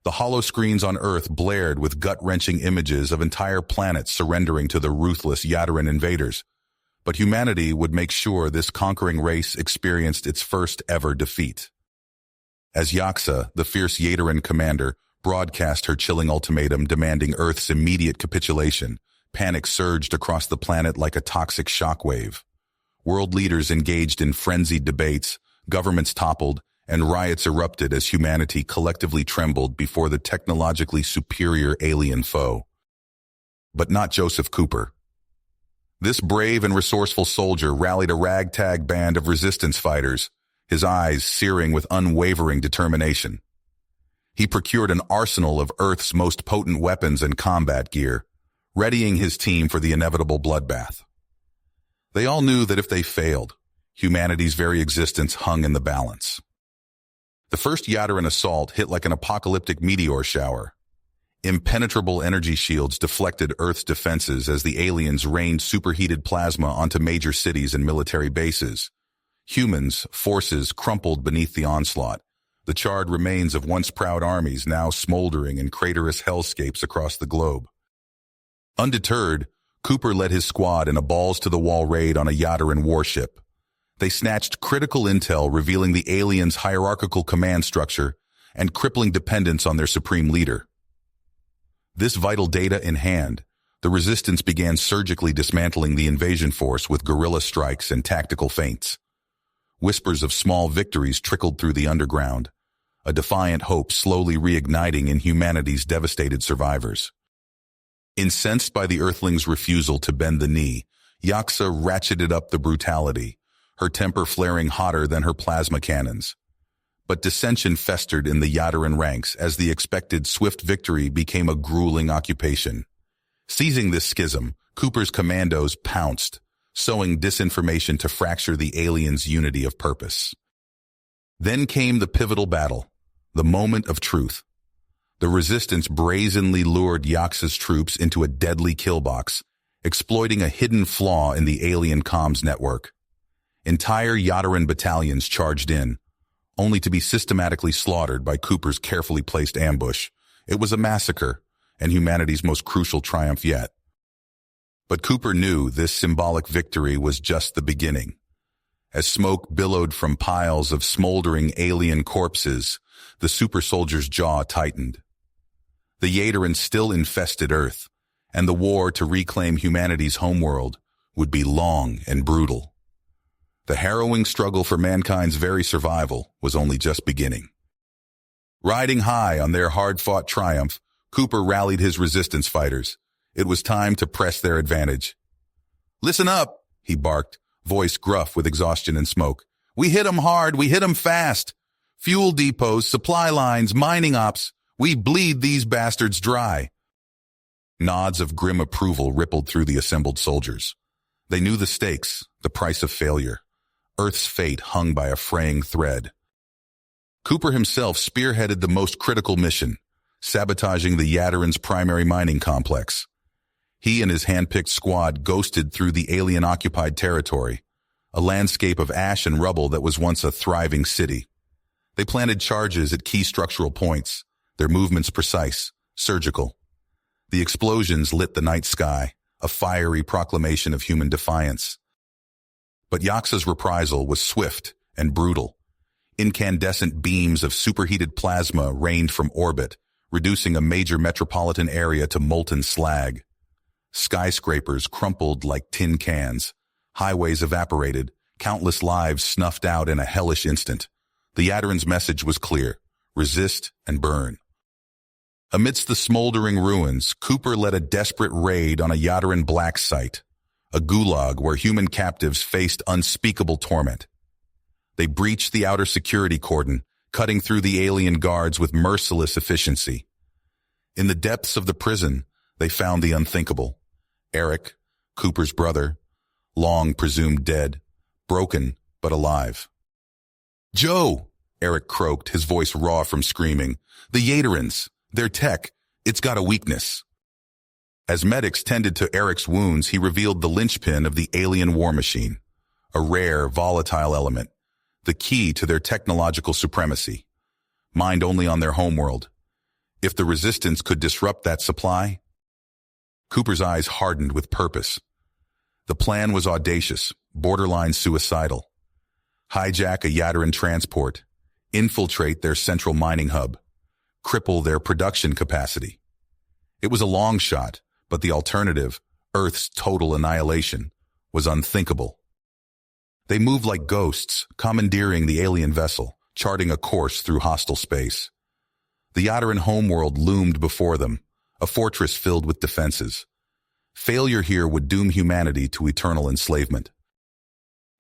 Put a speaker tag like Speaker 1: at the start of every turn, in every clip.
Speaker 1: The hollow screens on Earth blared with gut-wrenching images of entire planets surrendering to the ruthless Yadaran invaders. But humanity would make sure this conquering race experienced its first ever defeat. As Yaksa, the fierce Yadaran commander, broadcast her chilling ultimatum demanding Earth's immediate capitulation, panic surged across the planet like a toxic shockwave. World leaders engaged in frenzied debates, governments toppled, and riots erupted as humanity collectively trembled before the technologically superior alien foe. But not Joseph Cooper. This brave and resourceful soldier rallied a ragtag band of resistance fighters, his eyes searing with unwavering determination. He procured an arsenal of Earth's most potent weapons and combat gear, readying his team for the inevitable bloodbath. They all knew that if they failed, humanity's very existence hung in the balance. The first Yadaran assault hit like an apocalyptic meteor shower. Impenetrable energy shields deflected Earth's defenses as the aliens rained superheated plasma onto major cities and military bases. Humans, forces crumpled beneath the onslaught, the charred remains of once proud armies now smoldering in craterous hellscapes across the globe. Undeterred, Cooper led his squad in a balls-to-the-wall raid on a Yadaran warship. They snatched critical intel revealing the aliens' hierarchical command structure and crippling dependence on their supreme leader. This vital data in hand, the resistance began surgically dismantling the invasion force with guerrilla strikes and tactical feints. Whispers of small victories trickled through the underground, a defiant hope slowly reigniting in humanity's devastated survivors. Incensed by the Earthlings' refusal to bend the knee, Yaksa ratcheted up the brutality, her temper flaring hotter than her plasma cannons. But dissension festered in the Yadaran ranks as the expected swift victory became a grueling occupation. Seizing this schism, Cooper's commandos pounced, sowing disinformation to fracture the aliens' unity of purpose. Then came the pivotal battle, the moment of truth. The resistance brazenly lured Yaksa's troops into a deadly killbox, exploiting a hidden flaw in the alien comms network. Entire Yadaran battalions charged in, only to be systematically slaughtered by Cooper's carefully placed ambush. It was a massacre, and humanity's most crucial triumph yet. But Cooper knew this symbolic victory was just the beginning. As smoke billowed from piles of smoldering alien corpses, the super soldier's jaw tightened. The Yadaran still infested Earth, and the war to reclaim humanity's homeworld would be long and brutal. The harrowing struggle for mankind's very survival was only just beginning. Riding high on their hard-fought triumph, Cooper rallied his resistance fighters. It was time to press their advantage. "Listen up," he barked, voice gruff with exhaustion and smoke. "We hit 'em hard, we hit 'em fast. Fuel depots, supply lines, mining ops. We bleed these bastards dry." Nods of grim approval rippled through the assembled soldiers. They knew the stakes, the price of failure. Earth's fate hung by a fraying thread. Cooper himself spearheaded the most critical mission, sabotaging the Yadaran's primary mining complex. He and his hand-picked squad ghosted through the alien-occupied territory, a landscape of ash and rubble that was once a thriving city. They planted charges at key structural points, their movements precise, surgical. The explosions lit the night sky, a fiery proclamation of human defiance. But Yaksa's reprisal was swift and brutal. Incandescent beams of superheated plasma rained from orbit, reducing a major metropolitan area to molten slag. Skyscrapers crumpled like tin cans. Highways evaporated, countless lives snuffed out in a hellish instant. The Yadaran's message was clear: resist and burn. Amidst the smoldering ruins, Cooper led a desperate raid on a Yadaran black site, a gulag where human captives faced unspeakable torment. They breached the outer security cordon, cutting through the alien guards with merciless efficiency. In the depths of the prison, they found the unthinkable. Eric, Cooper's brother, long presumed dead, broken but alive. "Joe!" Eric croaked, his voice raw from screaming. "The Yadarans! Their tech! It's got a weakness." As medics tended to Eric's wounds, he revealed the linchpin of the alien war machine, a rare, volatile element, the key to their technological supremacy. Mined only on their homeworld, If the resistance could disrupt that supply? Cooper's eyes hardened with purpose. The plan was audacious, borderline suicidal. Hijack a Yadaran transport, infiltrate their central mining hub, cripple their production capacity. It was a long shot, but the alternative, Earth's total annihilation, was unthinkable. They moved like ghosts, commandeering the alien vessel, charting a course through hostile space. The Yadaran homeworld loomed before them, a fortress filled with defenses. Failure here would doom humanity to eternal enslavement.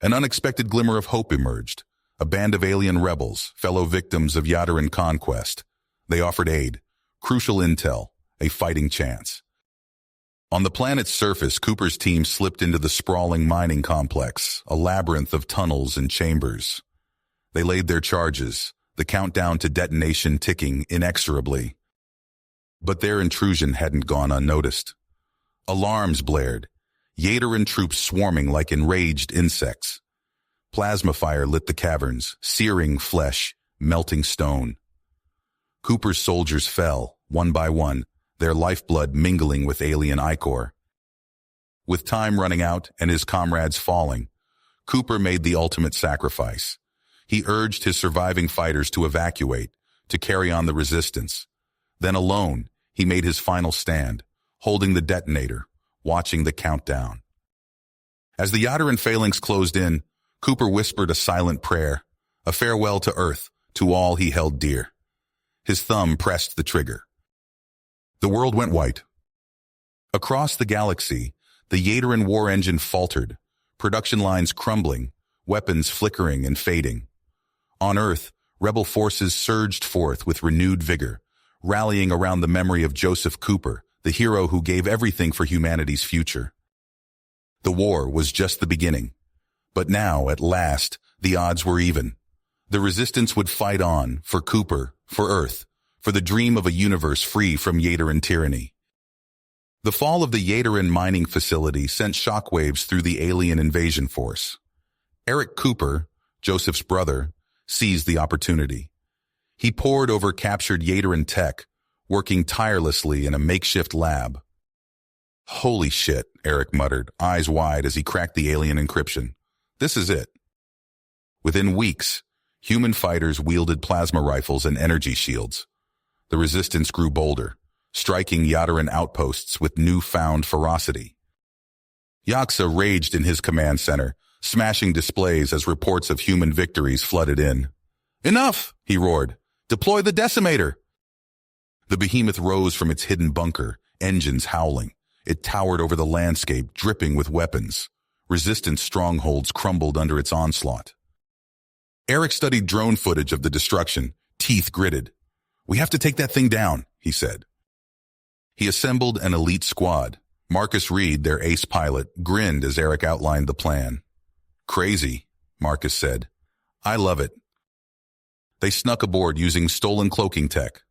Speaker 1: An unexpected glimmer of hope emerged. A band of alien rebels, fellow victims of Yadaran conquest. They offered aid, crucial intel, a fighting chance. On the planet's surface, Cooper's team slipped into the sprawling mining complex, a labyrinth of tunnels and chambers. They laid their charges, the countdown to detonation ticking inexorably. But their intrusion hadn't gone unnoticed. Alarms blared, Yadaran troops swarming like enraged insects. Plasma fire lit the caverns, searing flesh, melting stone. Cooper's soldiers fell, one by one, their lifeblood mingling with alien ichor. With time running out and his comrades falling, Cooper made the ultimate sacrifice. He urged his surviving fighters to evacuate, to carry on the resistance. Then alone, he made his final stand, holding the detonator, watching the countdown. As the Yadaran phalanx closed in, Cooper whispered a silent prayer, a farewell to Earth, to all he held dear. His thumb pressed the trigger. The world went white. Across the galaxy, the Yadaran war engine faltered, production lines crumbling, weapons flickering and fading. On Earth, rebel forces surged forth with renewed vigor, rallying around the memory of Joseph Cooper, the hero who gave everything for humanity's future. The war was just the beginning. But now, at last, the odds were even. The resistance would fight on, for Cooper, for Earth, for the dream of a universe free from Yadaran tyranny. The fall of the Yadaran mining facility sent shockwaves through the alien invasion force. Eric Cooper, Joseph's brother, seized the opportunity. He pored over captured Yadaran tech, working tirelessly in a makeshift lab. "Holy shit," Eric muttered, eyes wide as he cracked the alien encryption. "This is it." Within weeks, human fighters wielded plasma rifles and energy shields. The resistance grew bolder, striking Yadaran outposts with newfound ferocity. Yaksa raged in his command center, smashing displays as reports of human victories flooded in. "Enough!" he roared. "Deploy the decimator!" The behemoth rose from its hidden bunker, engines howling. It towered over the landscape, dripping with weapons. Resistance strongholds crumbled under its onslaught. Eric studied drone footage of the destruction, teeth gritted. "We have to take that thing down," he said. He assembled an elite squad. Marcus Reed, their ace pilot, grinned as Eric outlined the plan. "Crazy," Marcus said. "I love it." They snuck aboard using stolen cloaking tech.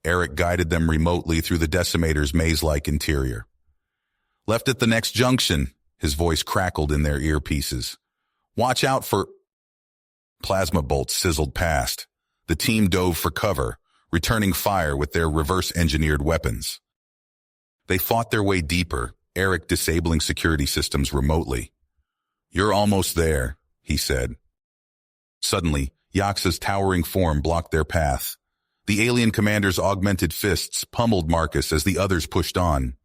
Speaker 1: Eric guided them remotely through the decimator's maze-like interior. "Left at the next junction," his voice crackled in their earpieces. "Watch out for—" Plasma bolts sizzled past. The team dove for cover, returning fire with their reverse-engineered weapons. They fought their way deeper, Eric disabling security systems remotely. "You're almost there," he said. Suddenly, Yaksa's towering form blocked their path. The alien commander's augmented fists pummeled Marcus as the others pushed on.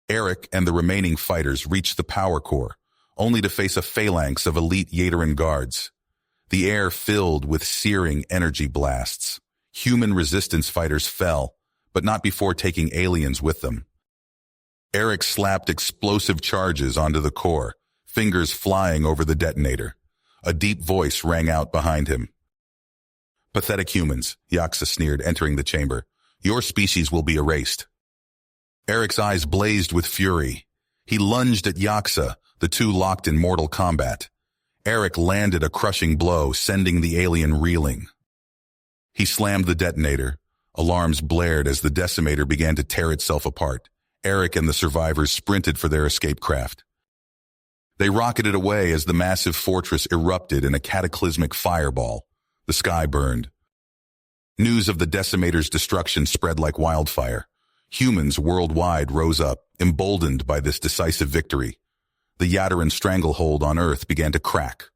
Speaker 1: Eric and the remaining fighters reached the power core, only to face a phalanx of elite Yadaran guards. The air filled with searing energy blasts. Human resistance fighters fell, but not before taking aliens with them. Eric slapped explosive charges onto the core, fingers flying over the detonator. A deep voice rang out behind him. "Pathetic humans," Yaksa sneered, entering the chamber. "Your species will be erased." Eric's eyes blazed with fury. He lunged at Yaksa, the two locked in mortal combat. Eric landed a crushing blow, sending the alien reeling. He slammed the detonator. Alarms blared as the decimator began to tear itself apart. Eric and the survivors sprinted for their escape craft. They rocketed away as the massive fortress erupted in a cataclysmic fireball. The sky burned. News of the Decimator's destruction spread like wildfire. Humans worldwide rose up, emboldened by this decisive victory. The Yadaran stranglehold on Earth began to crack.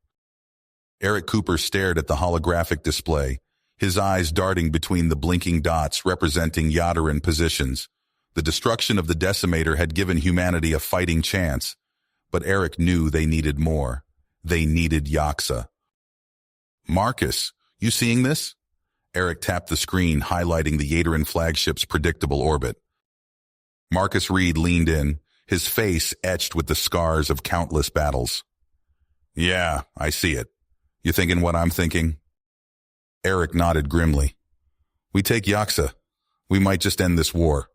Speaker 1: Eric Cooper stared at the holographic display, his eyes darting between the blinking dots representing Yadaran positions. The destruction of the Decimator had given humanity a fighting chance, but Eric knew they needed more. They needed Yaksa. Marcus, you seeing this? Eric tapped the screen, highlighting the Yadaran flagship's predictable orbit. Marcus Reed leaned in, his face etched with the scars of countless battles. Yeah, I see it. You thinking what I'm thinking? Eric nodded grimly. We take Yaksa. We might just end this war.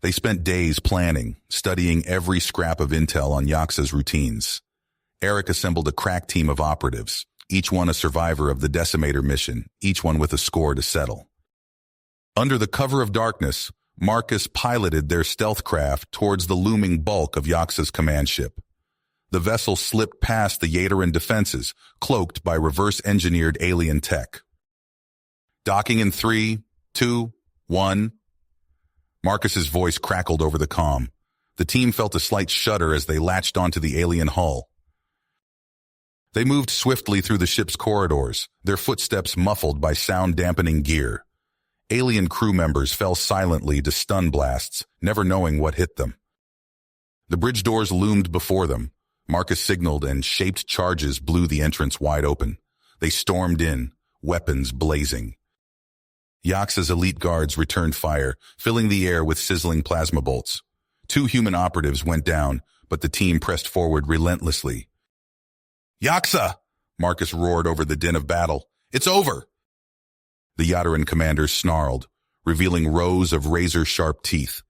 Speaker 1: They spent days planning, studying every scrap of intel on Yaksa's routines. Eric assembled a crack team of operatives, each one a survivor of the Decimator mission, each one with a score to settle. Under the cover of darkness, Marcus piloted their stealth craft towards the looming bulk of Yaksa's command ship. The vessel slipped past the Yadaran defenses, cloaked by reverse-engineered alien tech. Docking in 3, 2, 1. Marcus's voice crackled over the comm. The team felt a slight shudder as they latched onto the alien hull. They moved swiftly through the ship's corridors, their footsteps muffled by sound-dampening gear. Alien crew members fell silently to stun blasts, never knowing what hit them. The bridge doors loomed before them. Marcus signaled and shaped charges blew the entrance wide open. They stormed in, weapons blazing. Yaksa's elite guards returned fire, filling the air with sizzling plasma bolts. 2 human operatives went down, but the team pressed forward relentlessly. Yaksa! Marcus roared over the din of battle. It's over! The Yadaran commander snarled, revealing rows of razor-sharp teeth.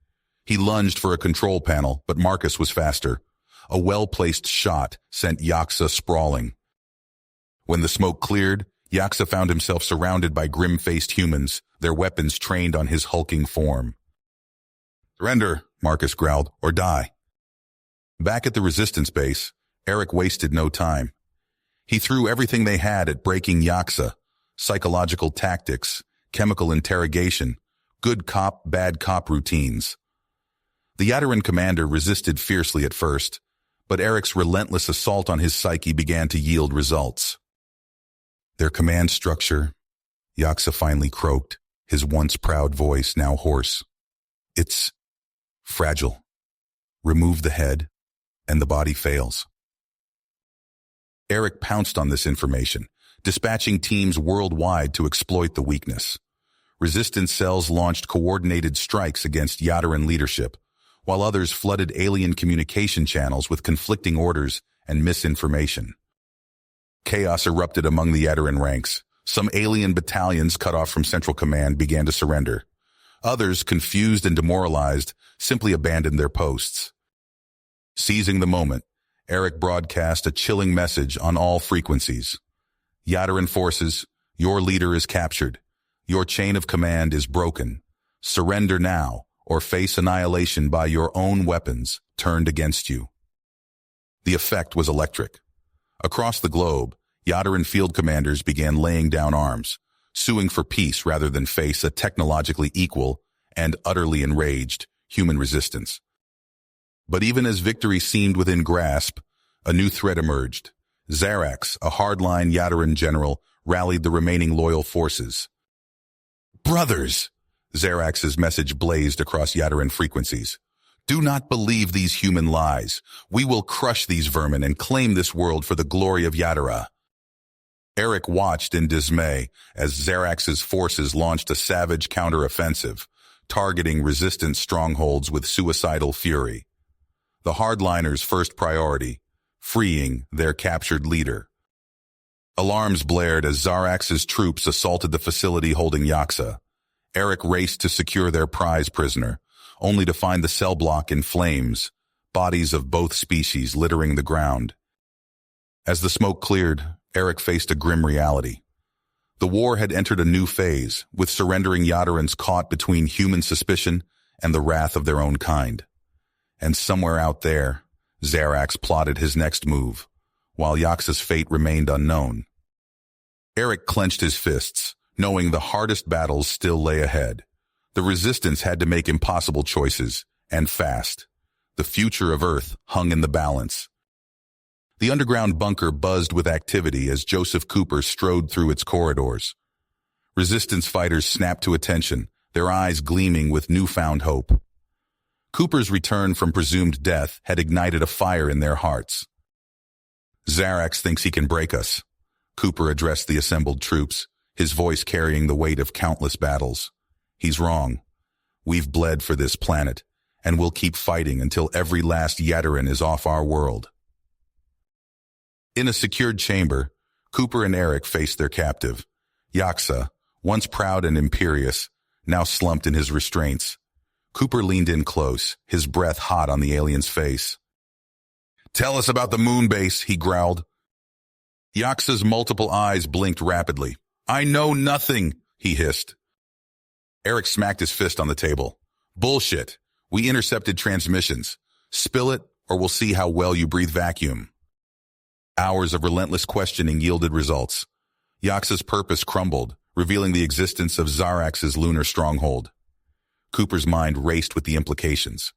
Speaker 1: He lunged for a control panel, but Marcus was faster. A well-placed shot sent Yaksa sprawling. When the smoke cleared, Yaksa found himself surrounded by grim-faced humans, their weapons trained on his hulking form. Surrender, Marcus growled, or die. Back at the resistance base, Eric wasted no time. He threw everything they had at breaking Yaksa: psychological tactics, chemical interrogation, good cop, bad cop routines. The Yadaran commander resisted fiercely at first, but Eric's relentless assault on his psyche began to yield results. Their command structure, Yaksa finally croaked, his once proud voice now hoarse. It's fragile. Remove the head, and the body fails. Eric pounced on this information, dispatching teams worldwide to exploit the weakness. Resistance cells launched coordinated strikes against Yadaran leadership, while others flooded alien communication channels with conflicting orders and misinformation. Chaos erupted among the Yadaran ranks. Some alien battalions cut off from Central Command began to surrender. Others, confused and demoralized, simply abandoned their posts. Seizing the moment, Eric broadcast a chilling message on all frequencies. Yadaran forces, your leader is captured. Your chain of command is broken. Surrender now, or face annihilation by your own weapons turned against you. The effect was electric. Across the globe, Yadaran field commanders began laying down arms, suing for peace rather than face a technologically equal and utterly enraged human resistance. But even as victory seemed within grasp, a new threat emerged. Zarax, a hardline Yadaran general, rallied the remaining loyal forces. Brothers! Zarax's message blazed across Yadaran frequencies. Do not believe these human lies. We will crush these vermin and claim this world for the glory of Yadara. Eric watched in dismay as Zarax's forces launched a savage counteroffensive, targeting resistance strongholds with suicidal fury. The hardliners' first priority, freeing their captured leader. Alarms blared as Zarax's troops assaulted the facility holding Yaksa. Eric raced to secure their prize prisoner, only to find the cell block in flames, bodies of both species littering the ground. As the smoke cleared, Eric faced a grim reality. The war had entered a new phase, with surrendering Yadarans caught between human suspicion and the wrath of their own kind. And somewhere out there, Zarax plotted his next move, while Yaksa's fate remained unknown. Eric clenched his fists, knowing the hardest battles still lay ahead. The Resistance had to make impossible choices, and fast. The future of Earth hung in the balance. The underground bunker buzzed with activity as Joseph Cooper strode through its corridors. Resistance fighters snapped to attention, their eyes gleaming with newfound hope. Cooper's return from presumed death had ignited a fire in their hearts. "Zarax thinks he can break us," Cooper addressed the assembled troops, his voice carrying the weight of countless battles. "He's wrong. We've bled for this planet, and we'll keep fighting until every last Yataran is off our world." In a secured chamber, Cooper and Eric faced their captive. Yaksa, once proud and imperious, now slumped in his restraints. Cooper leaned in close, his breath hot on the alien's face. "Tell us about the moon base," he growled. Yaksa's multiple eyes blinked rapidly. "I know nothing," he hissed. Eric smacked his fist on the table. "Bullshit. We intercepted transmissions. Spill it, or we'll see how well you breathe vacuum." Hours of relentless questioning yielded results. Yaksa's purpose crumbled, revealing the existence of Zarax's lunar stronghold. Cooper's mind raced with the implications.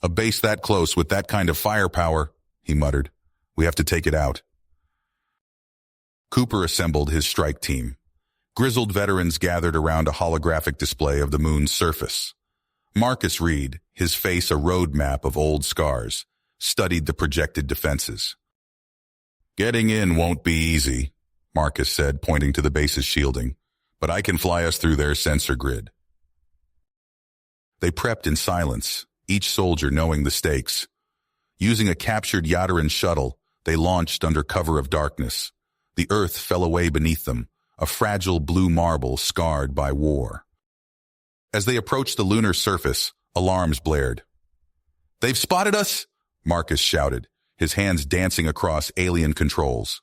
Speaker 1: "A base that close with that kind of firepower," he muttered. "We have to take it out." Cooper assembled his strike team. Grizzled veterans gathered around a holographic display of the moon's surface. Marcus Reed, his face a road map of old scars, studied the projected defenses. "Getting in won't be easy," Marcus said, pointing to the base's shielding, "but I can fly us through their sensor grid." They prepped in silence, each soldier knowing the stakes. Using a captured Yataran shuttle, they launched under cover of darkness. The Earth fell away beneath them, a fragile blue marble scarred by war. As they approached the lunar surface, alarms blared. "They've spotted us!" Marcus shouted, his hands dancing across alien controls.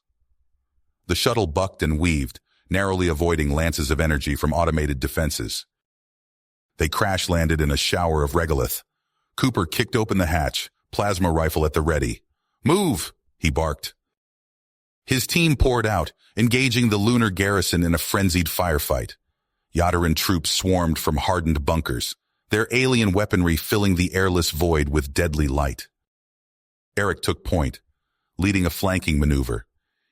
Speaker 1: The shuttle bucked and weaved, narrowly avoiding lances of energy from automated defenses. They crash-landed in a shower of regolith. Cooper kicked open the hatch, plasma rifle at the ready. "Move!" he barked. His team poured out, engaging the lunar garrison in a frenzied firefight. Yataran troops swarmed from hardened bunkers, their alien weaponry filling the airless void with deadly light. Eric took point, leading a flanking maneuver.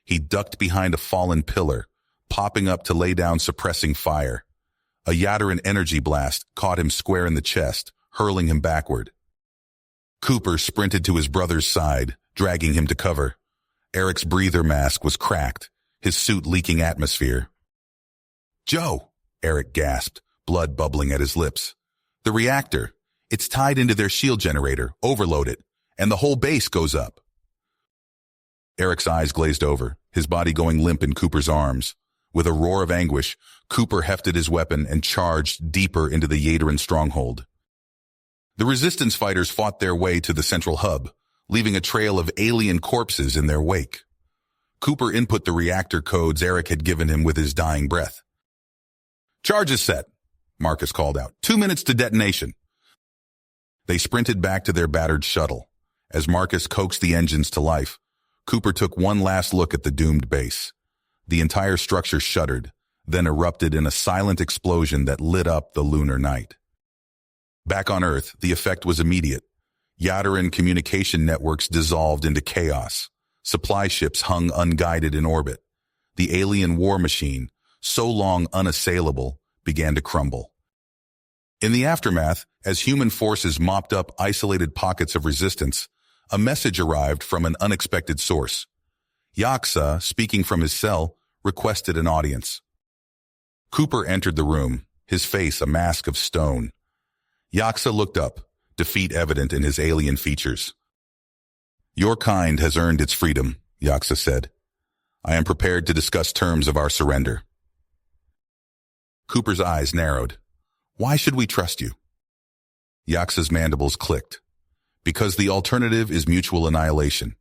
Speaker 1: He ducked behind a fallen pillar, popping up to lay down suppressing fire. A Yataran energy blast caught him square in the chest, hurling him backward. Cooper sprinted to his brother's side, dragging him to cover. Eric's breather mask was cracked, his suit leaking atmosphere. "Joe," Eric gasped, blood bubbling at his lips. "The reactor. It's tied into their shield generator. Overload it, and the whole base goes up." Eric's eyes glazed over, his body going limp in Cooper's arms. With a roar of anguish, Cooper hefted his weapon and charged deeper into the Yataran stronghold. The Resistance fighters fought their way to the central hub, leaving a trail of alien corpses in their wake. Cooper input the reactor codes Eric had given him with his dying breath. "Charge is set," Marcus called out. 2 minutes to detonation." They sprinted back to their battered shuttle. As Marcus coaxed the engines to life, Cooper took one last look at the doomed base. The entire structure shuddered, then erupted in a silent explosion that lit up the lunar night. Back on Earth, the effect was immediate. Yataran communication networks dissolved into chaos. Supply ships hung unguided in orbit. The alien war machine, so long unassailable, began to crumble. In the aftermath, as human forces mopped up isolated pockets of resistance, a message arrived from an unexpected source. Yaksa, speaking from his cell, requested an audience. Cooper entered the room, his face a mask of stone. Yaksa looked up, defeat evident in his alien features. "Your kind has earned its freedom," Yaksa said. "I am prepared to discuss terms of our surrender." Cooper's eyes narrowed. "Why should we trust you?" Yaksa's mandibles clicked. "Because the alternative is mutual annihilation.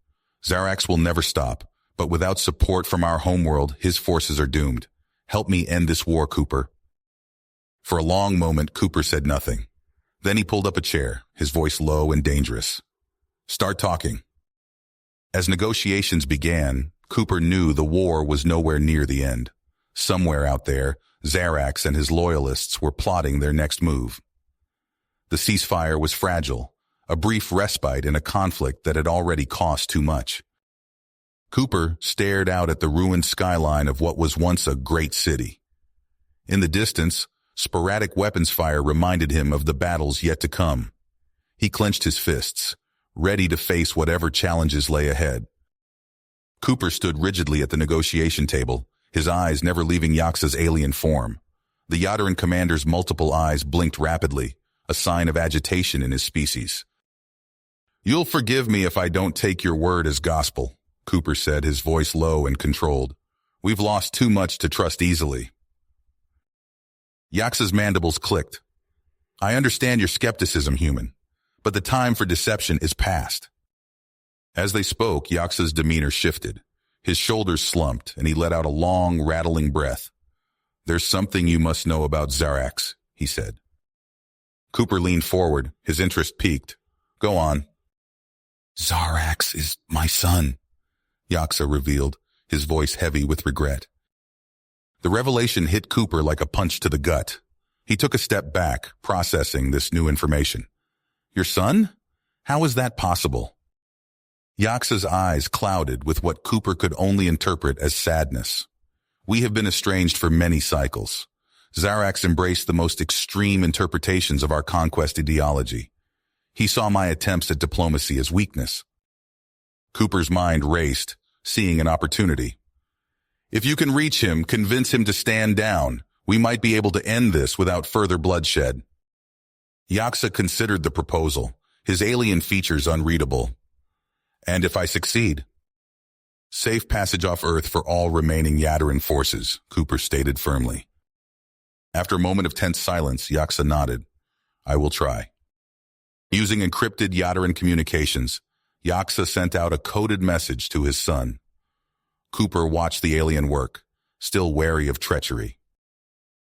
Speaker 1: Zarax will never stop, but without support from our homeworld, his forces are doomed. Help me end this war, Cooper." For a long moment, Cooper said nothing. Then he pulled up a chair, his voice low and dangerous. "Start talking." As negotiations began, Cooper knew the war was nowhere near the end. Somewhere out there, Xerax and his loyalists were plotting their next move. The ceasefire was fragile, a brief respite in a conflict that had already cost too much. Cooper stared out at the ruined skyline of what was once a great city. In the distance, sporadic weapons fire reminded him of the battles yet to come. He clenched his fists, ready to face whatever challenges lay ahead. Cooper stood rigidly at the negotiation table, his eyes never leaving Yaxa's alien form. The Yadaran commander's multiple eyes blinked rapidly, a sign of agitation in his species. "You'll forgive me if I don't take your word as gospel," Cooper said, his voice low and controlled. "We've lost too much to trust easily." Yaxa's mandibles clicked. "I understand your skepticism, human, but the time for deception is past." As they spoke, Yaxa's demeanor shifted. His shoulders slumped, and he let out a long, rattling breath. "There's something you must know about Xerax," he said. Cooper leaned forward, his interest piqued. "Go on." "Xerax is my son," Yaxa revealed, his voice heavy with regret. The revelation hit Cooper like a punch to the gut. He took a step back, processing this new information. "Your son? How is that possible?" Yaxa's eyes clouded with what Cooper could only interpret as sadness. "We have been estranged for many cycles. Xerax embraced the most extreme interpretations of our conquest ideology. He saw my attempts at diplomacy as weakness." Cooper's mind raced, seeing an opportunity. "If you can reach him, convince him to stand down. We might be able to end this without further bloodshed." Yaxa considered the proposal, his alien features unreadable. "And if I succeed?" "Safe passage off Earth for all remaining Yadaran forces," Cooper stated firmly. After a moment of tense silence, Yaxa nodded. "I will try." Using encrypted Yadaran communications, Yaxa sent out a coded message to his son. Cooper watched the alien work, still wary of treachery.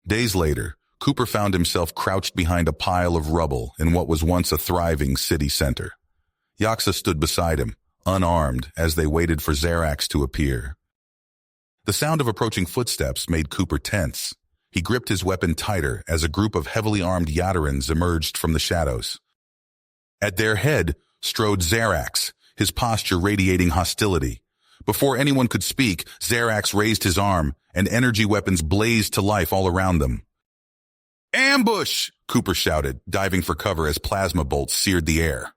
Speaker 1: Days later, Cooper found himself crouched behind a pile of rubble in what was once a thriving city center. Yaxa stood beside him, unarmed, as they waited for Xerax to appear. The sound of approaching footsteps made Cooper tense. He gripped his weapon tighter as a group of heavily armed Yadarans emerged from the shadows. At their head strode Xerax, his posture radiating hostility. Before anyone could speak, Xerax raised his arm, and energy weapons blazed to life all around them. "Ambush!" Cooper shouted, diving for cover as plasma bolts seared the air.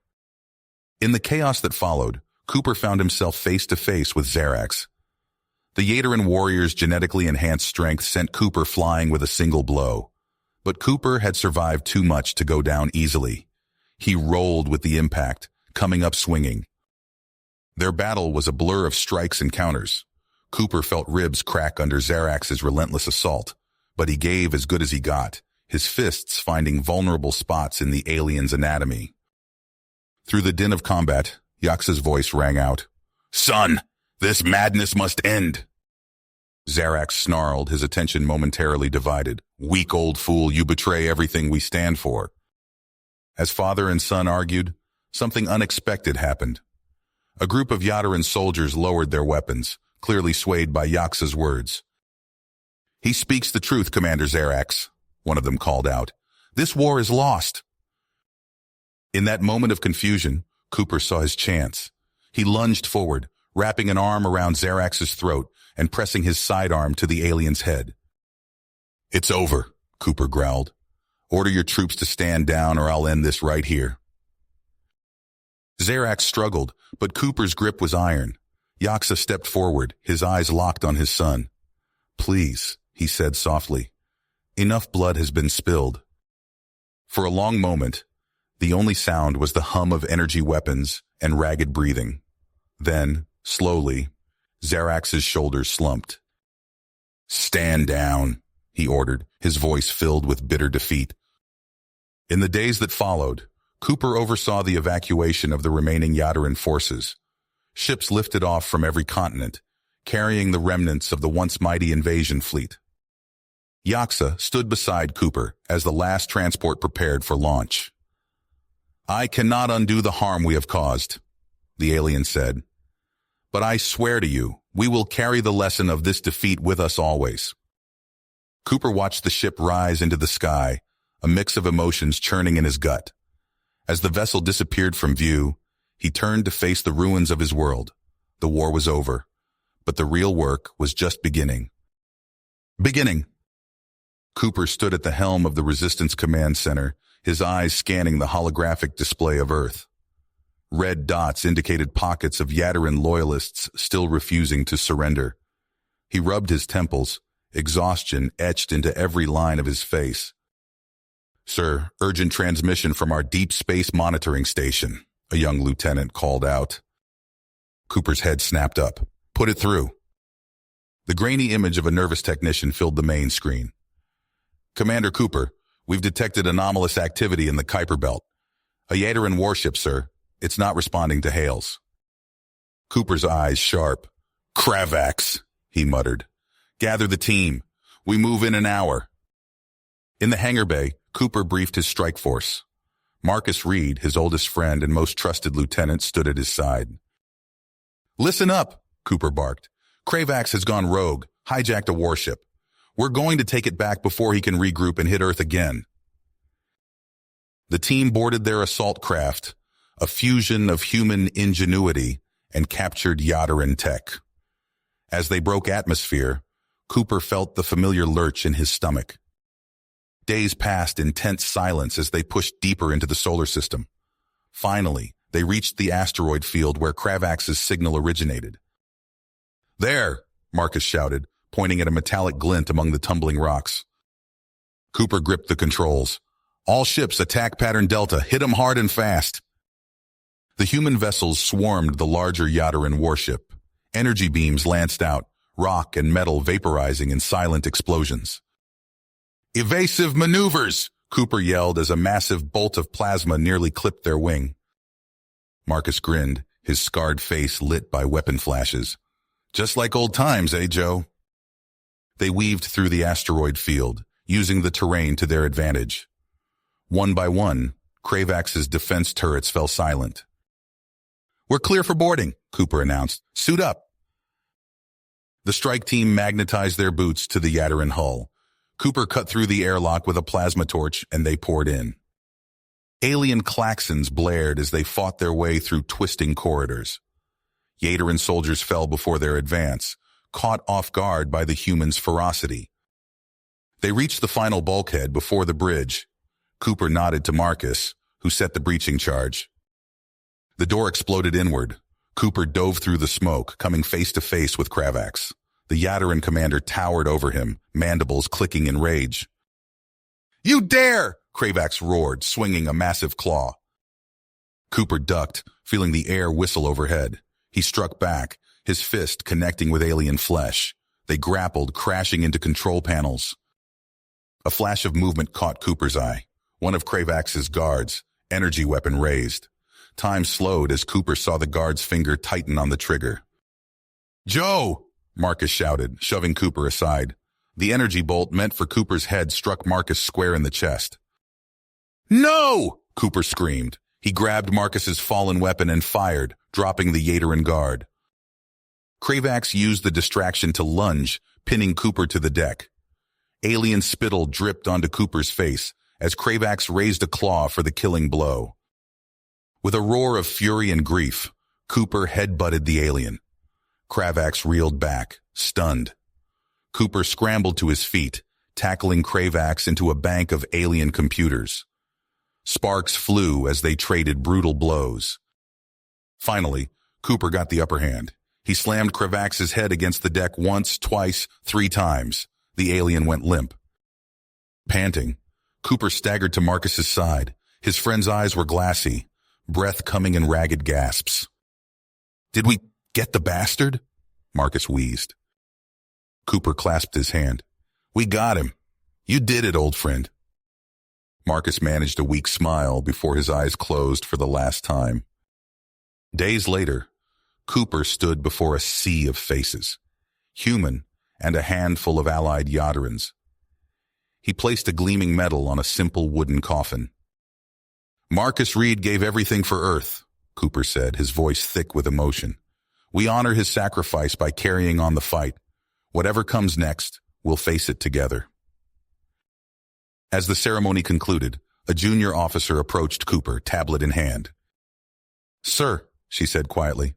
Speaker 1: In the chaos that followed, Cooper found himself face to face with Xerax. The Yadaran warrior's genetically enhanced strength sent Cooper flying with a single blow. But Cooper had survived too much to go down easily. He rolled with the impact, coming up swinging. Their battle was a blur of strikes and counters. Cooper felt ribs crack under Xerax's relentless assault, but he gave as good as he got, his fists finding vulnerable spots in the alien's anatomy. Through the din of combat, Yaxa's voice rang out. "Son, this madness must end!" Xerax snarled, his attention momentarily divided. "Weak old fool, you betray everything we stand for." As father and son argued, something unexpected happened. A group of Yadaran soldiers lowered their weapons, clearly swayed by Yaxa's words. "He speaks the truth, Commander Xerax," one of them called out. "This war is lost." In that moment of confusion, Cooper saw his chance. He lunged forward, wrapping an arm around Xerax's throat and pressing his sidearm to the alien's head. "It's over," Cooper growled. "Order your troops to stand down or I'll end this right here." Xerax struggled, but Cooper's grip was iron. Yaxa stepped forward, his eyes locked on his son. "Please," he said softly. "Enough blood has been spilled." For a long moment, the only sound was the hum of energy weapons and ragged breathing. Then, slowly, Xerax's shoulders slumped. "Stand down," he ordered, his voice filled with bitter defeat. In the days that followed, Cooper oversaw the evacuation of the remaining Yadaran forces. Ships lifted off from every continent, carrying the remnants of the once mighty invasion fleet. Yaxa stood beside Cooper as the last transport prepared for launch. "I cannot undo the harm we have caused," the alien said. "But I swear to you, we will carry the lesson of this defeat with us always." Cooper watched the ship rise into the sky, a mix of emotions churning in his gut. As the vessel disappeared from view, he turned to face the ruins of his world. The war was over, but the real work was just beginning. Cooper stood at the helm of the Resistance Command Center, his eyes scanning the holographic display of Earth. Red dots indicated pockets of Yadarin loyalists still refusing to surrender. He rubbed his temples, exhaustion etched into every line of his face. "Sir, urgent transmission from our deep space monitoring station," a young lieutenant called out. Cooper's head snapped up. "Put it through." The grainy image of a nervous technician filled the main screen. "Commander Cooper, we've detected anomalous activity in the Kuiper Belt. A Yadarin warship, sir. It's not responding to hails." Cooper's eyes sharp. "Kravax," he muttered. "Gather the team. We move in an hour." In the hangar bay, Cooper briefed his strike force. Marcus Reed, his oldest friend and most trusted lieutenant, stood at his side. "Listen up," Cooper barked. "Kravax has gone rogue, hijacked a warship. We're going to take it back before he can regroup and hit Earth again." The team boarded their assault craft, a fusion of human ingenuity and captured Yadarin tech. As they broke atmosphere, Cooper felt the familiar lurch in his stomach. Days passed in tense silence as they pushed deeper into the solar system. Finally, they reached the asteroid field where Kravax's signal originated. "There!" Marcus shouted, pointing at a metallic glint among the tumbling rocks. Cooper gripped the controls. "All ships, attack pattern Delta. Hit 'em hard and fast." The human vessels swarmed the larger Yadarin warship. Energy beams lanced out, rock and metal vaporizing in silent explosions. "Evasive maneuvers!" Cooper yelled as a massive bolt of plasma nearly clipped their wing. Marcus grinned, his scarred face lit by weapon flashes. "Just like old times, eh, Joe?" They weaved through the asteroid field, using the terrain to their advantage. One by one, Kravax's defense turrets fell silent. "We're clear for boarding," Cooper announced. "Suit up." The strike team magnetized their boots to the Yadarin hull. Cooper cut through the airlock with a plasma torch, and they poured in. Alien klaxons blared as they fought their way through twisting corridors. Yadarin soldiers fell before their advance, caught off guard by the humans' ferocity. They reached the final bulkhead before the bridge. Cooper nodded to Marcus, who set the breaching charge. The door exploded inward. Cooper dove through the smoke, coming face to face with Kravax. The Yadarin commander towered over him, mandibles clicking in rage. "You dare!" Kravax roared, swinging a massive claw. Cooper ducked, feeling the air whistle overhead. He struck back, his fist connecting with alien flesh. They grappled, crashing into control panels. A flash of movement caught Cooper's eye. One of Kravax's guards, energy weapon raised. Time slowed as Cooper saw the guard's finger tighten on the trigger. "Joe!" Marcus shouted, shoving Cooper aside. The energy bolt meant for Cooper's head struck Marcus square in the chest. "No!" Cooper screamed. He grabbed Marcus's fallen weapon and fired, dropping the Yadarin guard. Kravax used the distraction to lunge, pinning Cooper to the deck. Alien spittle dripped onto Cooper's face as Kravax raised a claw for the killing blow. With a roar of fury and grief, Cooper headbutted the alien. Kravax reeled back, stunned. Cooper scrambled to his feet, tackling Kravax into a bank of alien computers. Sparks flew as they traded brutal blows. Finally, Cooper got the upper hand. He slammed Kravax's head against the deck once, twice, 3 times. The alien went limp. Panting, Cooper staggered to Marcus's side. His friend's eyes were glassy, breath coming in ragged gasps. "Did we get the bastard?" Marcus wheezed. Cooper clasped his hand. "We got him. You did it, old friend." Marcus managed a weak smile before his eyes closed for the last time. Days later, Cooper stood before a sea of faces, human and a handful of allied Yadarins. He placed a gleaming medal on a simple wooden coffin. "Marcus Reed gave everything for Earth," Cooper said, his voice thick with emotion. "We honor his sacrifice by carrying on the fight. Whatever comes next, we'll face it together." As the ceremony concluded, a junior officer approached Cooper, tablet in hand. "Sir," she said quietly,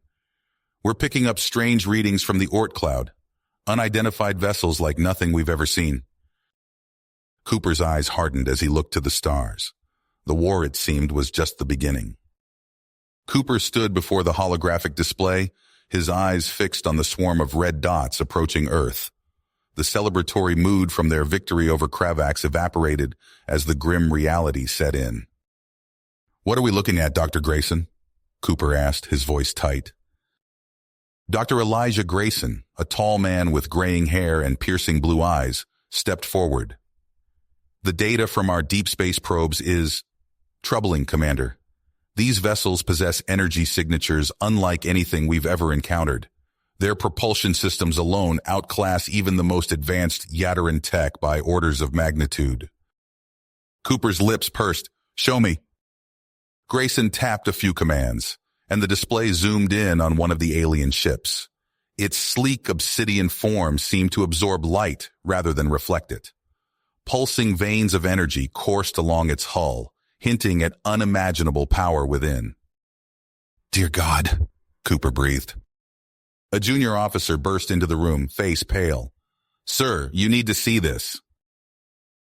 Speaker 1: "we're picking up strange readings from the Oort cloud. Unidentified vessels like nothing we've ever seen." Cooper's eyes hardened as he looked to the stars. The war, it seemed, was just the beginning. Cooper stood before the holographic display, his eyes fixed on the swarm of red dots approaching Earth. The celebratory mood from their victory over Kravax evaporated as the grim reality set in. "What are we looking at, Dr. Grayson?" Cooper asked, his voice tight. Dr. Elijah Grayson, a tall man with graying hair and piercing blue eyes, stepped forward. "The data from our deep space probes is troubling, Commander. These vessels possess energy signatures unlike anything we've ever encountered. Their propulsion systems alone outclass even the most advanced Yadaran tech by orders of magnitude." Cooper's lips pursed. "Show me." Grayson tapped a few commands, and the display zoomed in on one of the alien ships. Its sleek obsidian form seemed to absorb light rather than reflect it. Pulsing veins of energy coursed along its hull, hinting at unimaginable power within. "Dear God," Cooper breathed. A junior officer burst into the room, face pale. "Sir, you need to see this."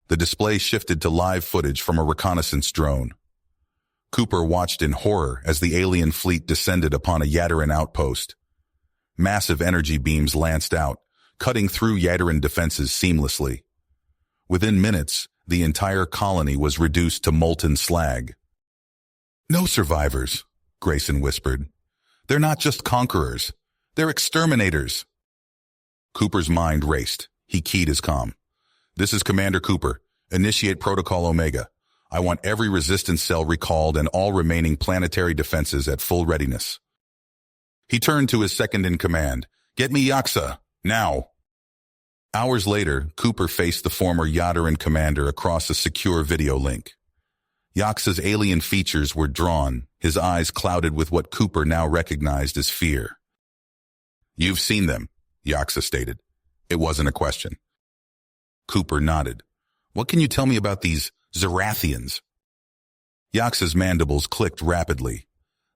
Speaker 1: The display shifted to live footage from a reconnaissance drone. Cooper watched in horror as the alien fleet descended upon a Yadaran outpost. Massive energy beams lanced out, cutting through Yadaran defenses seamlessly. Within minutes, the entire colony was reduced to molten slag. "No survivors," Grayson whispered. "They're not just conquerors. They're exterminators." Cooper's mind raced. He keyed his comm. "This is Commander Cooper. Initiate Protocol Omega. I want every resistance cell recalled and all remaining planetary defenses at full readiness." He turned to his second-in-command. "Get me Yaksa, now." Hours later, Cooper faced the former Yadaran commander across a secure video link. Yaksa's alien features were drawn, his eyes clouded with what Cooper now recognized as fear. "You've seen them," Yaksa stated. It wasn't a question. Cooper nodded. "What can you tell me about these Zarathians?" Yaksa's mandibles clicked rapidly.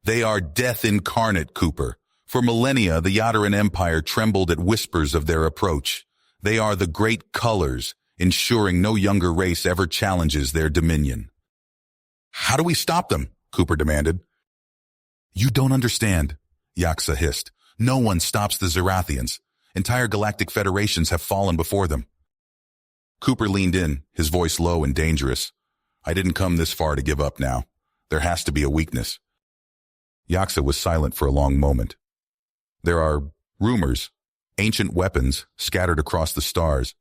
Speaker 1: "They are death incarnate, Cooper. For millennia, the Yadaran Empire trembled at whispers of their approach. They are the great colors, ensuring no younger race ever challenges their dominion." "How do we stop them?" Cooper demanded. "You don't understand," Yaksa hissed. "No one stops the Zarathians. Entire galactic federations have fallen before them." Cooper leaned in, his voice low and dangerous. "I didn't come this far to give up now. There has to be a weakness." Yaksa was silent for a long moment. "There are rumors, ancient weapons scattered across the stars.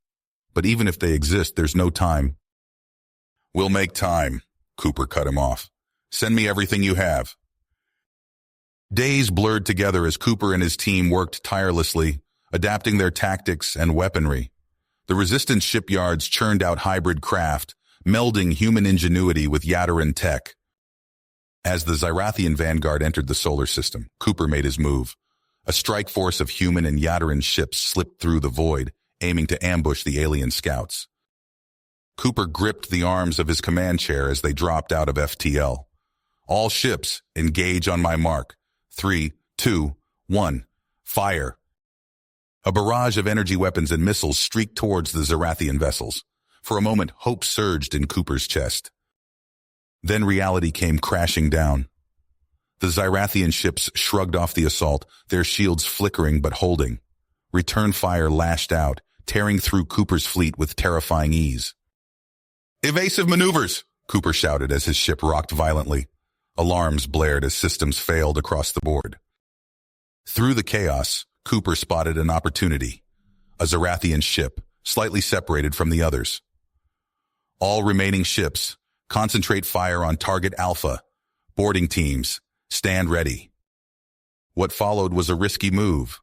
Speaker 1: But even if they exist, there's no time." "We'll make time," Cooper cut him off. "Send me everything you have." Days blurred together as Cooper and his team worked tirelessly, adapting their tactics and weaponry. The Resistance shipyards churned out hybrid craft, melding human ingenuity with Yadaran tech. As the Zarathian vanguard entered the solar system, Cooper made his move. A strike force of human and Yadaran ships slipped through the void, aiming to ambush the alien scouts. Cooper gripped the arms of his command chair as they dropped out of FTL. "All ships, engage on my mark. 3, 2, 1, fire." A barrage of energy weapons and missiles streaked towards the Zarathian vessels. For a moment, hope surged in Cooper's chest. Then reality came crashing down. The Zarathian ships shrugged off the assault, their shields flickering but holding. Return fire lashed out, tearing through Cooper's fleet with terrifying ease. "Evasive maneuvers!" Cooper shouted as his ship rocked violently. Alarms blared as systems failed across the board. Through the chaos, Cooper spotted an opportunity. A Zarathian ship, slightly separated from the others. "All remaining ships, concentrate fire on target Alpha. Boarding teams, stand ready." What followed was a risky move.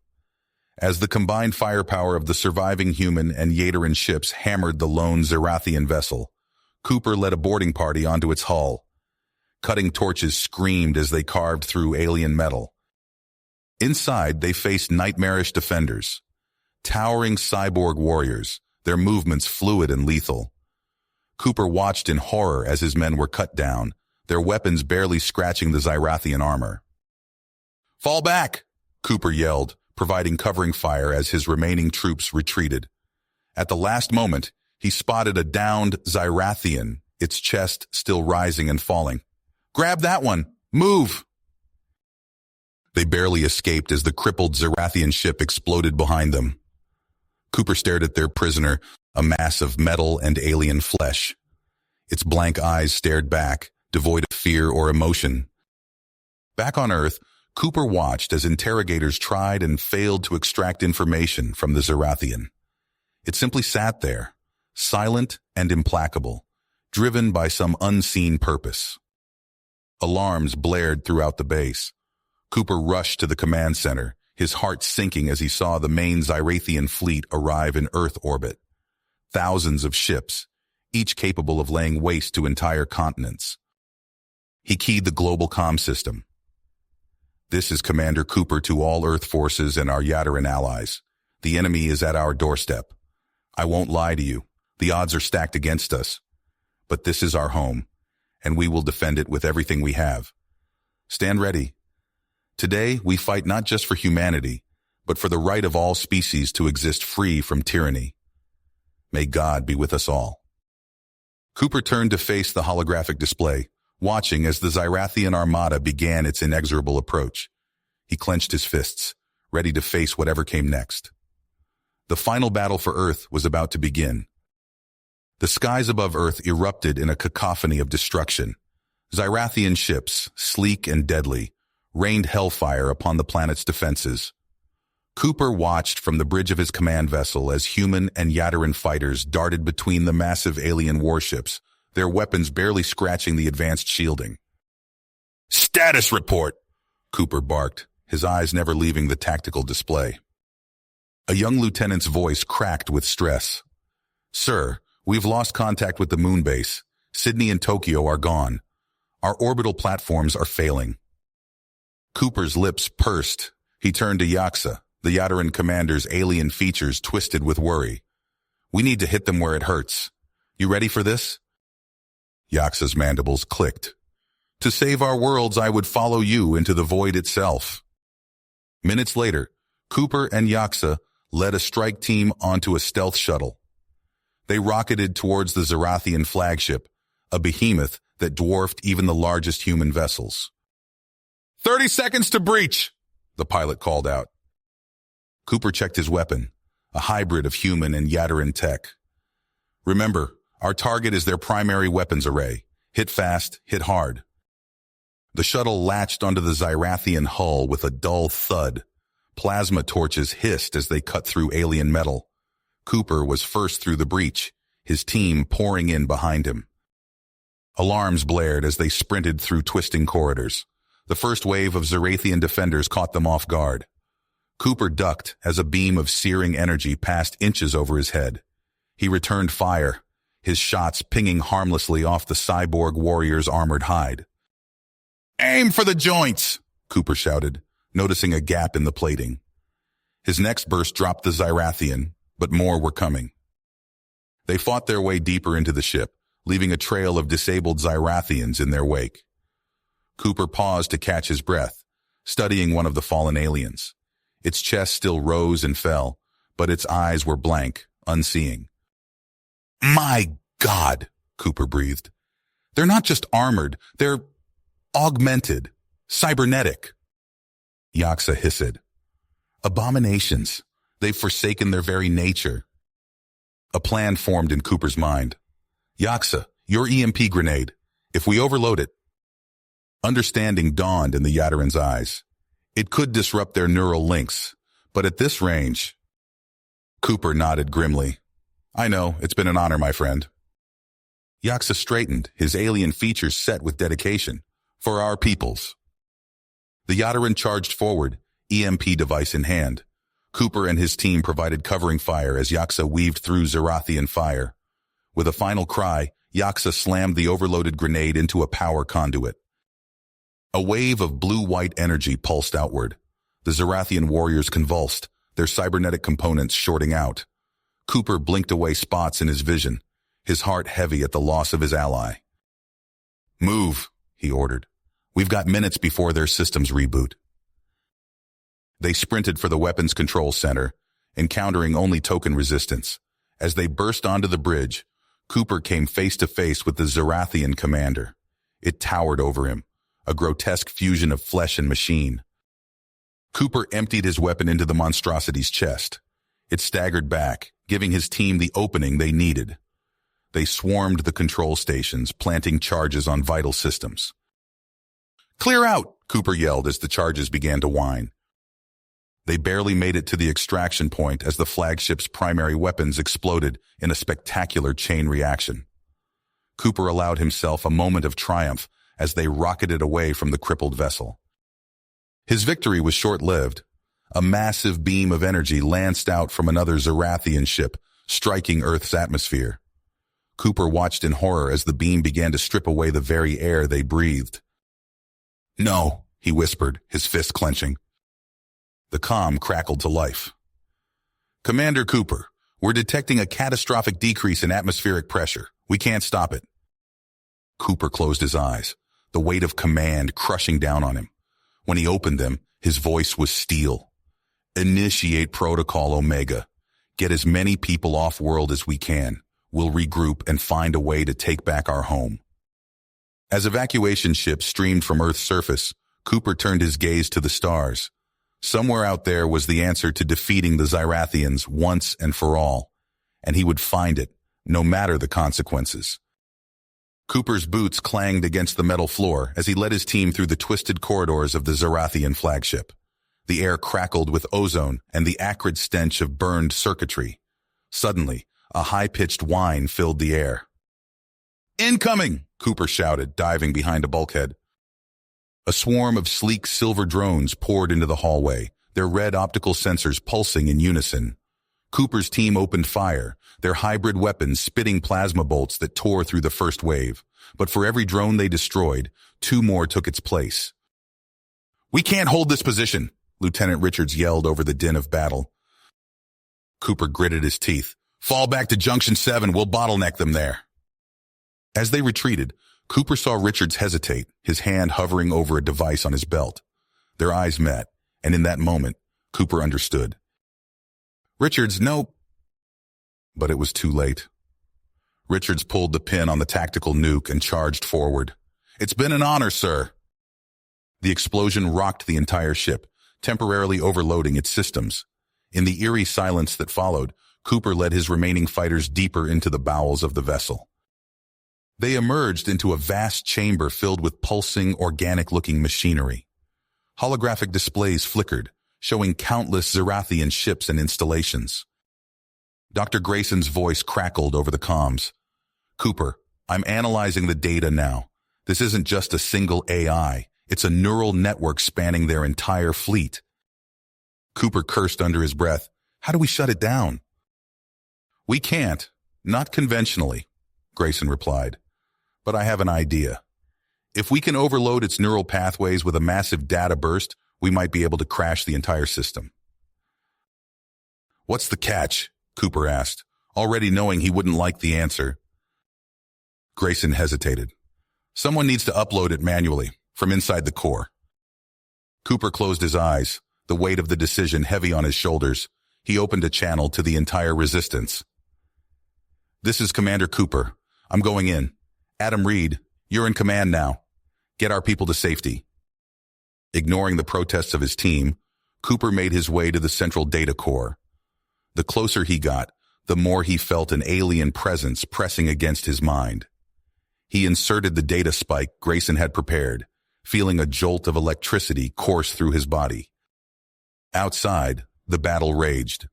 Speaker 1: As the combined firepower of the surviving human and Yadaran ships hammered the lone Zarathian vessel, Cooper led a boarding party onto its hull. Cutting torches screamed as they carved through alien metal. Inside, they faced nightmarish defenders. Towering cyborg warriors, their movements fluid and lethal. Cooper watched in horror as his men were cut down, their weapons barely scratching the Xyrathian armor. "Fall back!" Cooper yelled, providing covering fire as his remaining troops retreated. At the last moment, he spotted a downed Xyrathian, its chest still rising and falling. "Grab that one! Move!" They barely escaped as the crippled Xyrathian ship exploded behind them. Cooper stared at their prisoner, a mass of metal and alien flesh. Its blank eyes stared back, devoid of fear or emotion. Back on Earth, Cooper watched as interrogators tried and failed to extract information from the Xyrathian. It simply sat there, silent and implacable, driven by some unseen purpose. Alarms blared throughout the base. Cooper rushed to the command center, his heart sinking as he saw the main Xyrathian fleet arrive in Earth orbit. Thousands of ships, each capable of laying waste to entire continents. He keyed the global comm system. "This is Commander Cooper to all Earth forces and our Yadaran allies. The enemy is at our doorstep. I won't lie to you. The odds are stacked against us. But this is our home, and we will defend it with everything we have. Stand ready. Today, we fight not just for humanity, but for the right of all species to exist free from tyranny. May God be with us all." Cooper turned to face the holographic display, watching as the Xyrathian armada began its inexorable approach. He clenched his fists, ready to face whatever came next. The final battle for Earth was about to begin. The skies above Earth erupted in a cacophony of destruction. Xyrathian ships, sleek and deadly, rained hellfire upon the planet's defenses. Cooper watched from the bridge of his command vessel as human and Yadaran fighters darted between the massive alien warships, their weapons barely scratching the advanced shielding. "Status report!" Cooper barked, his eyes never leaving the tactical display. A young lieutenant's voice cracked with stress. "Sir, we've lost contact with the moon base. Sydney and Tokyo are gone. Our orbital platforms are failing." Cooper's lips pursed. He turned to Yaksa, the Yadaran commander's alien features twisted with worry. "We need to hit them where it hurts. You ready for this?" Yaksa's mandibles clicked. "To save our worlds, I would follow you into the void itself." Minutes later, Cooper and Yaksa led a strike team onto a stealth shuttle. They rocketed towards the Xyrathian flagship, a behemoth that dwarfed even the largest human vessels. 30 seconds to breach, the pilot called out. Cooper checked his weapon, a hybrid of human and Yadaran tech. "Remember, our target is their primary weapons array. Hit fast, hit hard." The shuttle latched onto the Xyrathian hull with a dull thud. Plasma torches hissed as they cut through alien metal. Cooper was first through the breach, his team pouring in behind him. Alarms blared as they sprinted through twisting corridors. The first wave of Xyrathian defenders caught them off guard. Cooper ducked as a beam of searing energy passed inches over his head. He returned fire, his shots pinging harmlessly off the cyborg warrior's armored hide. "Aim for the joints!" Cooper shouted, noticing a gap in the plating. His next burst dropped the Xyrathian, but more were coming. They fought their way deeper into the ship, leaving a trail of disabled Xyrathians in their wake. Cooper paused to catch his breath, studying one of the fallen aliens. Its chest still rose and fell, but its eyes were blank, unseeing. "My God," Cooper breathed. "They're not just armored, they're augmented, cybernetic." Yaksa hissed. "Abominations. They've forsaken their very nature." A plan formed in Cooper's mind. "Yaksa, your EMP grenade. If we overload it..." Understanding dawned in the Yadaran's eyes. It could disrupt their neural links, but at this range... Cooper nodded grimly. "I know, it's been an honor, my friend." Yaksa straightened, his alien features set with dedication. "For our peoples." The Yadaran charged forward, EMP device in hand. Cooper and his team provided covering fire as Yaksa weaved through Xyrathian fire. With a final cry, Yaksa slammed the overloaded grenade into a power conduit. A wave of blue-white energy pulsed outward. The Xyrathian warriors convulsed, their cybernetic components shorting out. Cooper blinked away spots in his vision, his heart heavy at the loss of his ally. "Move," he ordered. "We've got minutes before their systems reboot." They sprinted for the weapons control center, encountering only token resistance. As they burst onto the bridge, Cooper came face to face with the Zerathian commander. It towered over him, a grotesque fusion of flesh and machine. Cooper emptied his weapon into the monstrosity's chest. It staggered back, giving his team the opening they needed. They swarmed the control stations, planting charges on vital systems. "Clear out!" Cooper yelled as the charges began to whine. They barely made it to the extraction point as the flagship's primary weapons exploded in a spectacular chain reaction. Cooper allowed himself a moment of triumph as they rocketed away from the crippled vessel. His victory was short-lived. A massive beam of energy lanced out from another Zerathian ship, striking Earth's atmosphere. Cooper watched in horror as the beam began to strip away the very air they breathed. "No," he whispered, his fist clenching. The comm crackled to life. "Commander Cooper, we're detecting a catastrophic decrease in atmospheric pressure. We can't stop it." Cooper closed his eyes, the weight of command crushing down on him. When he opened them, his voice was steel. "Initiate Protocol Omega. Get as many people off-world as we can. We'll regroup and find a way to take back our home." As evacuation ships streamed from Earth's surface, Cooper turned his gaze to the stars. Somewhere out there was the answer to defeating the Zerathians once and for all, and he would find it, no matter the consequences. Cooper's boots clanged against the metal floor as he led his team through the twisted corridors of the Zerathian flagship. The air crackled with ozone and the acrid stench of burned circuitry. Suddenly, a high-pitched whine filled the air. "Incoming!" Cooper shouted, diving behind a bulkhead. A swarm of sleek silver drones poured into the hallway, their red optical sensors pulsing in unison. Cooper's team opened fire, their hybrid weapons spitting plasma bolts that tore through the first wave. But for every drone they destroyed, 2 more took its place. "We can't hold this position," Lieutenant Richards yelled over the din of battle. Cooper gritted his teeth. "Fall back to Junction 7, we'll bottleneck them there." As they retreated, Cooper saw Richards hesitate, his hand hovering over a device on his belt. Their eyes met, and in that moment, Cooper understood. "Richards, no." But it was too late. Richards pulled the pin on the tactical nuke and charged forward. "It's been an honor, sir." The explosion rocked the entire ship, temporarily overloading its systems. In the eerie silence that followed, Cooper led his remaining fighters deeper into the bowels of the vessel. They emerged into a vast chamber filled with pulsing, organic-looking machinery. Holographic displays flickered, showing countless Zerathian ships and installations. Dr. Grayson's voice crackled over the comms. "Cooper, I'm analyzing the data now. This isn't just a single AI. It's a neural network spanning their entire fleet." Cooper cursed under his breath. "How do we shut it down?" "We can't. Not conventionally," Grayson replied. "But I have an idea. If we can overload its neural pathways with a massive data burst, we might be able to crash the entire system." "What's the catch?" Cooper asked, already knowing he wouldn't like the answer. Grayson hesitated. "Someone needs to upload it manually, from inside the core." Cooper closed his eyes, the weight of the decision heavy on his shoulders. He opened a channel to the entire resistance. "This is Commander Cooper. I'm going in. Adam Reed, you're in command now. Get our people to safety." Ignoring the protests of his team, Cooper made his way to the central data core. The closer he got, the more he felt an alien presence pressing against his mind. He inserted the data spike Grayson had prepared, feeling a jolt of electricity course through his body. Outside, the battle raged.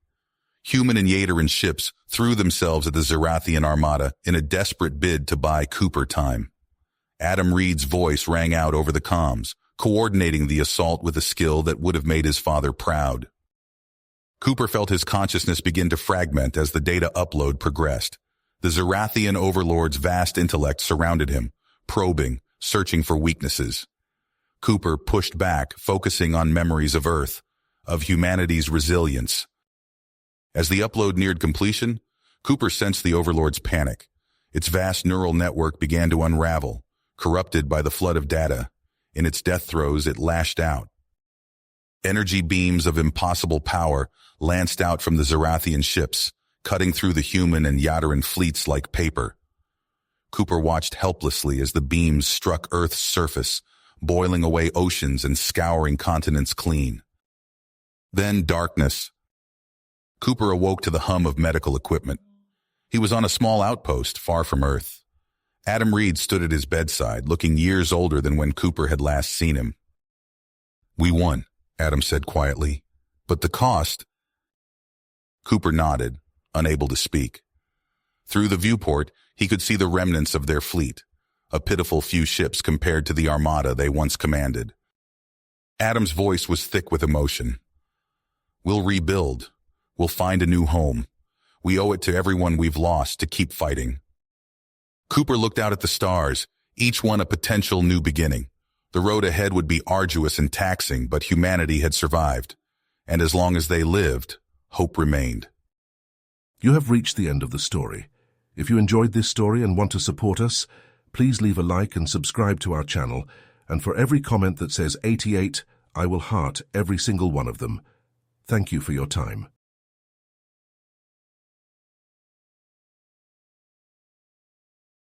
Speaker 1: Human and Yateran ships threw themselves at the Zerathian armada in a desperate bid to buy Cooper time. Adam Reed's voice rang out over the comms, coordinating the assault with a skill that would have made his father proud. Cooper felt his consciousness begin to fragment as the data upload progressed. The Zerathian overlord's vast intellect surrounded him, probing, searching for weaknesses. Cooper pushed back, focusing on memories of Earth, of humanity's resilience. As the upload neared completion, Cooper sensed the overlord's panic. Its vast neural network began to unravel, corrupted by the flood of data. In its death throes, it lashed out. Energy beams of impossible power lanced out from the Zarathian ships, cutting through the human and Yadaran fleets like paper. Cooper watched helplessly as the beams struck Earth's surface, boiling away oceans and scouring continents clean. Then darkness. Cooper awoke to the hum of medical equipment. He was on a small outpost far from Earth. Adam Reed stood at his bedside, looking years older than when Cooper had last seen him. "We won," Adam said quietly. "But the cost—" Cooper nodded, unable to speak. Through the viewport, he could see the remnants of their fleet, a pitiful few ships compared to the armada they once commanded. Adam's voice was thick with emotion. "We'll rebuild. We'll find a new home. We owe it to everyone we've lost to keep fighting." Cooper looked out at the stars, each one a potential new beginning. The road ahead would be arduous and taxing, but humanity had survived. And as long as they lived, hope remained.
Speaker 2: You have reached the end of the story. If you enjoyed this story and want to support us, please leave a like and subscribe to our channel. And for every comment that says 88, I will heart every single one of them. Thank you for your time.